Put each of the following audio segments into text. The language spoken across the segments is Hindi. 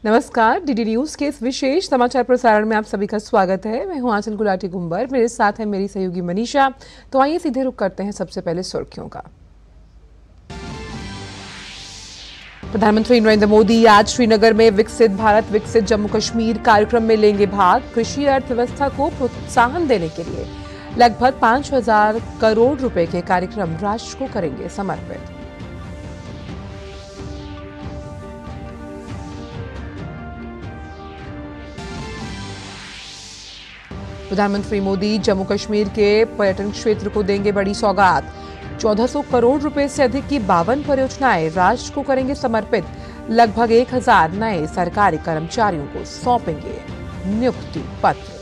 नमस्कार, डीडी न्यूज के इस विशेष समाचार प्रसारण में आप सभी का स्वागत है। मैं हूं आंचल गुलाटी गुंबर, मेरे साथ है मेरी सहयोगी मनीषा। तो आइए सीधे रुख करते हैं सबसे पहले सुर्खियों का। प्रधानमंत्री नरेंद्र मोदी आज श्रीनगर में विकसित भारत विकसित जम्मू कश्मीर कार्यक्रम में लेंगे भाग। कृषि अर्थव्यवस्था को प्रोत्साहन देने के लिए लगभग 5,000 करोड़ रुपए के कार्यक्रम राष्ट्र को करेंगे समर्पित। प्रधानमंत्री मोदी जम्मू कश्मीर के पर्यटन क्षेत्र को देंगे बड़ी सौगात। 1400 करोड़ रुपए से अधिक की 52 परियोजनाएं राष्ट्र को करेंगे समर्पित। लगभग 1000 नए सरकारी कर्मचारियों को सौंपेंगे नियुक्ति पत्र।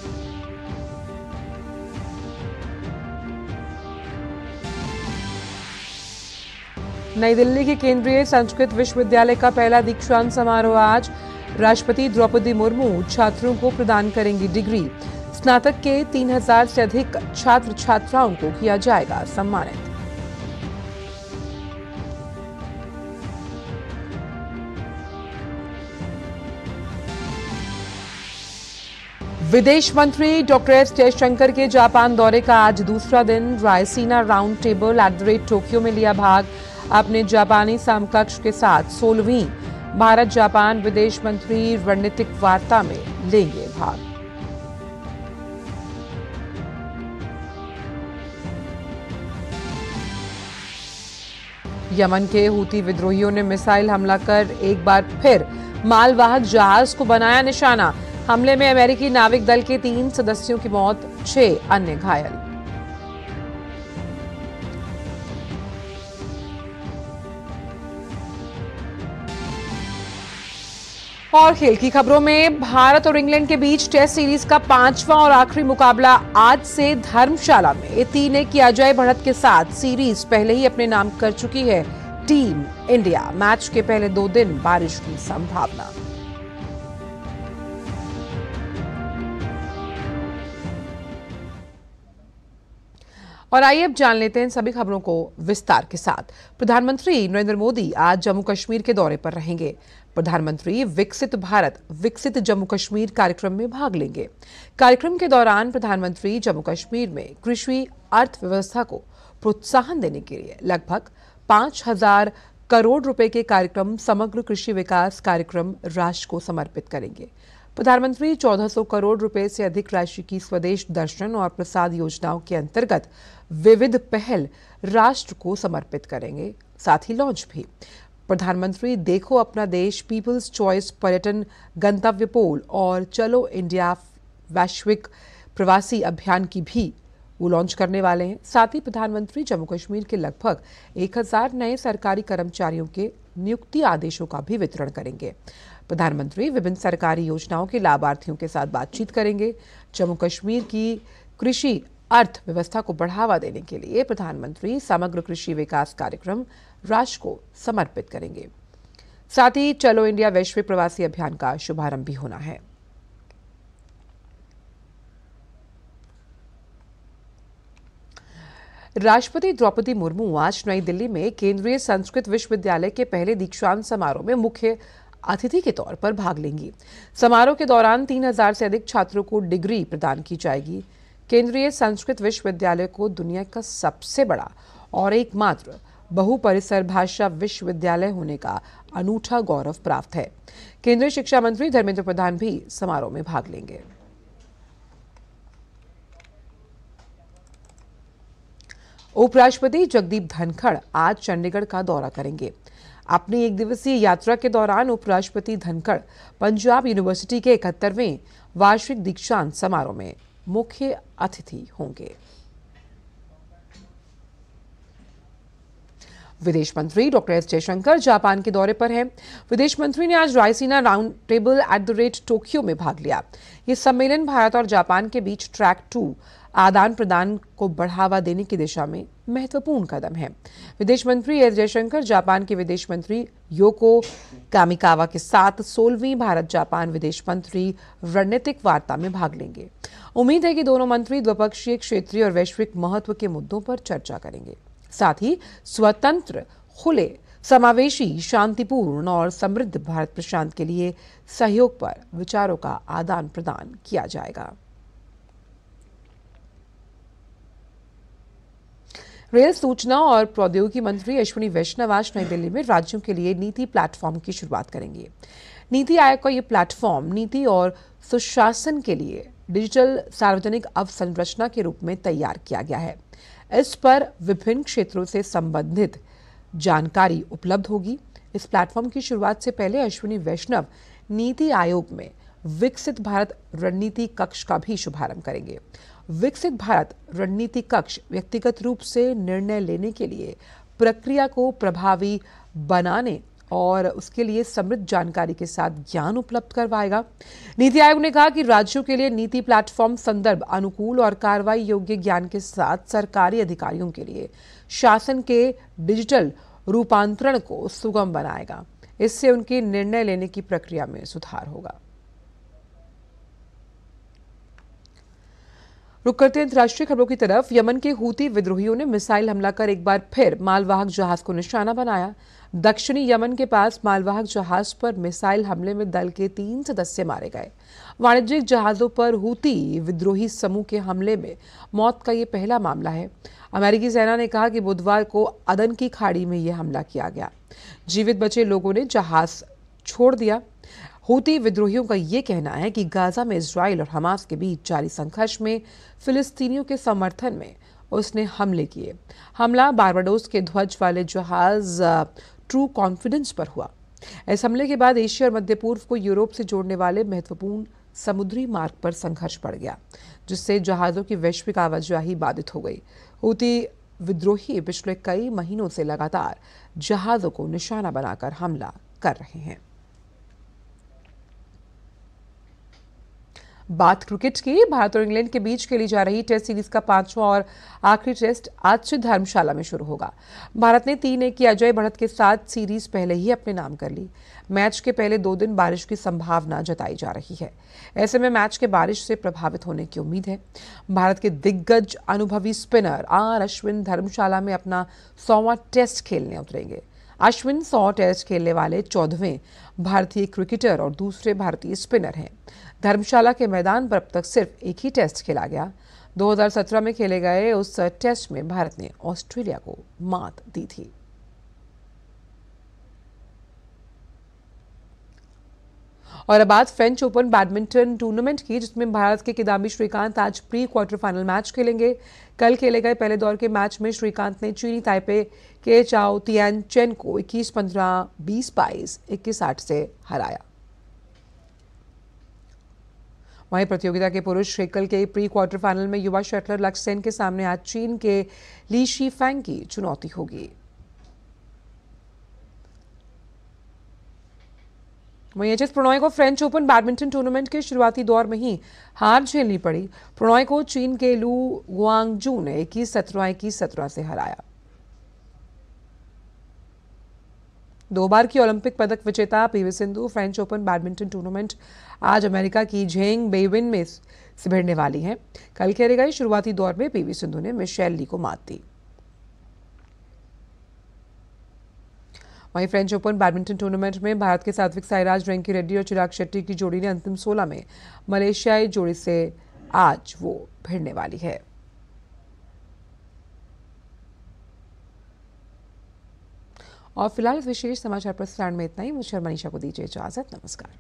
नई दिल्ली के केंद्रीय संस्कृत विश्वविद्यालय का पहला दीक्षांत समारोह आज। राष्ट्रपति द्रौपदी मुर्मू छात्रों को प्रदान करेंगी डिग्री। स्नातक के 3000 से अधिक छात्र छात्राओं को किया जाएगा सम्मानित। विदेश मंत्री डॉक्टर एस जयशंकर के जापान दौरे का आज दूसरा दिन। रायसीना राउंड टेबल @ टोक्यो में लिया भाग। अपने जापानी समकक्ष के साथ 16वीं भारत जापान विदेश मंत्री रणनीतिक वार्ता में लेंगे भाग। यमन के हूती विद्रोहियों ने मिसाइल हमला कर एक बार फिर मालवाहक जहाज को बनाया निशाना। हमले में अमेरिकी नाविक दल के 3 सदस्यों की मौत, 6 अन्य घायल। और खेल की खबरों में भारत और इंग्लैंड के बीच टेस्ट सीरीज का 5वां और आखिरी मुकाबला आज से धर्मशाला में 3-1 की अजय बढ़त के साथ सीरीज पहले ही अपने नाम कर चुकी है टीम इंडिया। मैच के पहले 2 दिन बारिश की संभावना। और आइए अब जान लेते हैं सभी खबरों को विस्तार के साथ। प्रधानमंत्री नरेंद्र मोदी आज जम्मू कश्मीर के दौरे पर रहेंगे। प्रधानमंत्री विकसित भारत विकसित जम्मू कश्मीर कार्यक्रम में भाग लेंगे। कार्यक्रम के दौरान प्रधानमंत्री जम्मू कश्मीर में कृषि अर्थव्यवस्था को प्रोत्साहन देने के लिए लगभग 5,000 करोड़ रुपए के कार्यक्रम समग्र कृषि विकास कार्यक्रम राष्ट्र को समर्पित करेंगे। प्रधानमंत्री 1400 करोड़ रुपए से अधिक राशि की स्वदेश दर्शन और प्रसाद योजनाओं के अंतर्गत विविध पहल राष्ट्र को समर्पित करेंगे, साथ ही लॉन्च भी। प्रधानमंत्री देखो अपना देश पीपल्स चॉइस पर्यटन गंतव्य पोल और चलो इंडिया वैश्विक प्रवासी अभियान की भी वो लॉन्च करने वाले हैं। साथ ही प्रधानमंत्री जम्मू कश्मीर के लगभग 1000 नए सरकारी कर्मचारियों के नियुक्ति आदेशों का भी वितरण करेंगे। प्रधानमंत्री विभिन्न सरकारी योजनाओं के लाभार्थियों के साथ बातचीत करेंगे। जम्मू कश्मीर की कृषि अर्थव्यवस्था को बढ़ावा देने के लिए प्रधानमंत्री समग्र कृषि विकास कार्यक्रम राष्ट्र को समर्पित करेंगे। साथ ही चलो इंडिया वैश्विक प्रवासी अभियान का शुभारंभ भी होना है। राष्ट्रपति द्रौपदी मुर्मू आज नई दिल्ली में केंद्रीय संस्कृत विश्वविद्यालय के पहले दीक्षांत समारोह में मुख्य अतिथि के तौर पर भाग लेंगी। समारोह के दौरान 3000 से अधिक छात्रों को डिग्री प्रदान की जाएगी। केंद्रीय संस्कृत विश्वविद्यालय को दुनिया का सबसे बड़ा और एकमात्र बहुपरिसर भाषा विश्वविद्यालय होने का अनूठा गौरव प्राप्त है। केंद्रीय शिक्षा मंत्री धर्मेंद्र प्रधान भी समारोह में भाग लेंगे। उपराष्ट्रपति जगदीप धनखड़ आज चंडीगढ़ का दौरा करेंगे। अपनी 1 दिवसीय यात्रा के दौरान उपराष्ट्रपति धनखड़ पंजाब यूनिवर्सिटी के 71वें वार्षिक दीक्षांत समारोह में मुख्य अतिथि होंगे। विदेश मंत्री डॉक्टर एस जयशंकर जापान के दौरे पर हैं। विदेश मंत्री ने आज रायसीना राउंड टेबल @ टोक्यो में भाग लिया। ये सम्मेलन भारत और जापान के बीच ट्रैक 2 आदान प्रदान को बढ़ावा देने की दिशा में महत्वपूर्ण कदम है। विदेश मंत्री एस जयशंकर जापान के विदेश मंत्री योको कामिकावा के साथ 16वीं भारत जापान विदेश मंत्री रणनीतिक वार्ता में भाग लेंगे। उम्मीद है कि दोनों मंत्री द्विपक्षीय, क्षेत्रीय और वैश्विक महत्व के मुद्दों पर चर्चा करेंगे। साथ ही स्वतंत्र, खुले, समावेशी, शांतिपूर्ण और समृद्ध भारत प्रशांत के लिए सहयोग पर विचारों का आदान प्रदान किया जाएगा। रेल, सूचना और प्रौद्योगिकी मंत्री अश्विनी वैष्णव आज नई दिल्ली में राज्यों के लिए नीति प्लेटफॉर्म की शुरुआत करेंगे। नीति आयोग का यह प्लेटफॉर्म नीति और सुशासन के लिए डिजिटल सार्वजनिक अवसंरचना के रूप में तैयार किया गया है। इस पर विभिन्न क्षेत्रों से संबंधित जानकारी उपलब्ध होगी। इस प्लेटफॉर्म की शुरुआत से पहले अश्विनी वैष्णव नीति आयोग में विकसित भारत रणनीति कक्ष का भी शुभारंभ करेंगे। विकसित भारत रणनीति कक्ष व्यक्तिगत रूप से निर्णय लेने के लिए प्रक्रिया को प्रभावी बनाने और उसके लिए समृद्ध जानकारी के साथ ज्ञान उपलब्ध करवाएगा। नीति आयोग ने कहा कि राज्यों के लिए नीति प्लेटफॉर्म संदर्भ अनुकूल और कार्रवाई योग्य ज्ञान के साथ सरकारी अधिकारियों के लिए शासन के डिजिटल रूपांतरण को सुगम बनाएगा। इससे उनकी निर्णय लेने की प्रक्रिया में सुधार होगा। रुक करते अंतर्राष्ट्रीय खबरों की तरफ। यमन के हूती विद्रोहियों ने मिसाइल हमला कर एक बार फिर मालवाहक जहाज को निशाना बनाया। दक्षिणी यमन के पास मालवाहक जहाज पर मिसाइल हमले में दल के 3 सदस्य मारे गए। वाणिज्यिक जहाजों पर हूती विद्रोही समूह के हमले में मौत का यह पहला मामला है। अमेरिकी सेना ने कहा कि बुधवार को अदन की खाड़ी में यह हमला किया गया। जीवित बचे लोगों ने जहाज छोड़ दिया। हूती विद्रोहियों का यह कहना है कि गाजा में इजराइल और हमास के बीच जारी संघर्ष में फिलिस्तीनियों के समर्थन में उसने हमले किए। हमला बारबाडोस के ध्वज वाले जहाज ट्रू कॉन्फिडेंस पर हुआ। इस हमले के बाद एशिया और मध्य पूर्व को यूरोप से जोड़ने वाले महत्वपूर्ण समुद्री मार्ग पर संघर्ष बढ़ गया, जिससे जहाजों की वैश्विक आवाजाही बाधित हो गई। हूती विद्रोही पिछले कई महीनों से लगातार जहाजों को निशाना बनाकर हमला कर रहे हैं। बात क्रिकेट की। भारत और इंग्लैंड के बीच खेली जा रही टेस्ट सीरीज का 5वां और आखिरी टेस्ट आज से धर्मशाला में शुरू होगा। भारत ने 3-1 की अजय बढ़त के साथ सीरीज पहले ही अपने नाम कर ली। मैच के पहले 2 दिन बारिश की संभावना जताई जा रही है। ऐसे में मैच के बारिश से प्रभावित होने की उम्मीद है। भारत के दिग्गज अनुभवी स्पिनर आर अश्विन धर्मशाला में अपना 100वां टेस्ट खेलने उतरेंगे। अश्विन 100 टेस्ट खेलने वाले 14वें भारतीय क्रिकेटर और दूसरे भारतीय स्पिनर हैं। धर्मशाला के मैदान पर अब तक सिर्फ एक ही टेस्ट खेला गया। 2017 में खेले गए उस टेस्ट में भारत ने ऑस्ट्रेलिया को मात दी थी। और अब बात फ्रेंच ओपन बैडमिंटन टूर्नामेंट की, जिसमें भारत के किदाम्बी श्रीकांत आज प्री क्वार्टर फाइनल मैच खेलेंगे। कल खेले गए पहले दौर के मैच में श्रीकांत ने चीनी ताइपे के चाओ तियानचेन को 21-15, 20-22, 21-8 से हराया। वहीं प्रतियोगिता के पुरुष एकल के प्री क्वार्टर फाइनल में युवा शटलर लक्ष्य सेन के सामने आज चीन के ली शीफेंग की चुनौती होगी। वहीं एच एस प्रणॉय को फ्रेंच ओपन बैडमिंटन टूर्नामेंट के शुरुआती दौर में ही हार झेलनी पड़ी। प्रणॉय को चीन के लू गुआंगजू ने 21-17, 21-17 से हराया। 2 बार की ओलंपिक पदक विजेता PV Sindhu French open badminton tournament आज अमेरिका की झेंग बेइविन में से भिड़ने वाली है। कल खेले गए शुरुआती दौर में पीवी सिंधु ने मिशेल ली को मात दी। वहीं फ्रेंच ओपन बैडमिंटन टूर्नामेंट में भारत के सात्विक साईराज, रैंकी रेड्डी और चिराग शेट्टी की जोड़ी ने अंतिम 16 में मलेशियाई जोड़ी से आज वो भिड़ने वाली है। और फिलहाल इस विशेष समाचार प्रसारण में इतना ही। मुझे मनीषा को दीजिए इजाजत। नमस्कार।